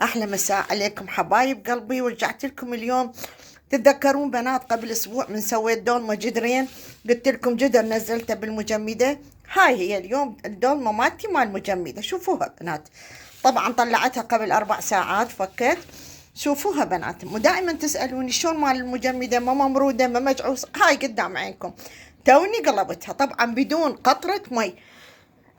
أحلى مساء عليكم حبايب قلبي. ورجعت لكم اليوم. تتذكرون بنات قبل أسبوع من سويت دولمة جدرين؟ قلت لكم جدر نزلته بالمجمدة. هاي هي اليوم الدولمة مالتي مال مجمدة، شوفوها بنات. طبعا طلعتها قبل 4 ساعات فكت. شوفوها بنات، مو دائما تسألوني شلون مال المجمدة، ما ممرودة ما مجعوص. هاي قدام عينكم توني قلبتها، طبعا بدون قطرة مي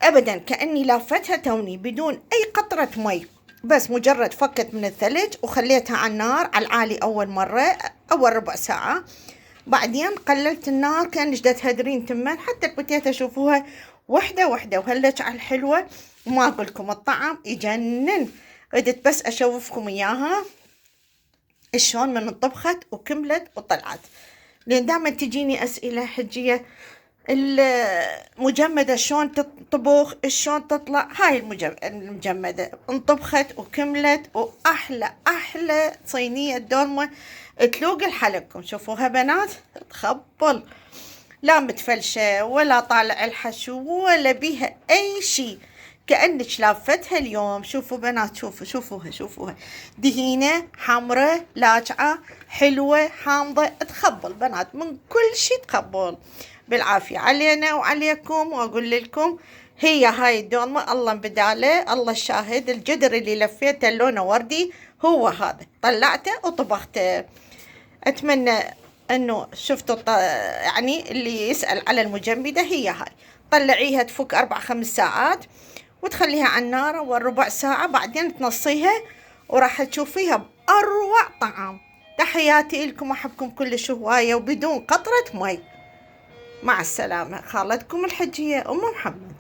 ابدا، كأني لافتها توني بدون اي قطرة مي، بس مجرد فكت من الثلج وخليتها على النار على العالي اول مرة، اول ربع ساعة. بعدين قللت النار كأن جدت تهدرين تمن، حتى البتيتة شوفوها وحدة وحدة وهلج على الحلوة. وما اقولكم الطعم يجنن. ردت بس اشوفكم اياها شلون من طبخت وكملت وطلعت. لان دائما تجيني اسئلة حجية المجمدة شلون تطبخ، شلون تطلع. هاي المجمدة انطبخت وكملت، وأحلى صينية دولمة تلوق لحلقكم. شوفوها بنات تخبل، لا متفلشة ولا طالع الحشو ولا بيها أي شي، كأنك لافتها اليوم. شوفوا بنات، شوفوها دهينة حمرة لاجعة حلوة حامضة، تخبل بنات من كل شي تخبل. بالعافية علينا وعليكم. وأقول لكم هي هاي الدولمة الله بداله، الله الشاهد، الجدر اللي لفيته لونه وردي هو هذا، طلعته وطبخته. أتمنى أنه شفتوا يعني اللي يسأل على المجمدة هي هاي. طلعيها تفك 4 5 ساعات وتخليها على النار والربع ساعة، بعدين تنصيها وراح تشوفيها بأروع طعام. تحياتي لكم، أحبكم كل هواية وبدون قطرة مي. مع السلامة، خالتكم الحجية أم محمد.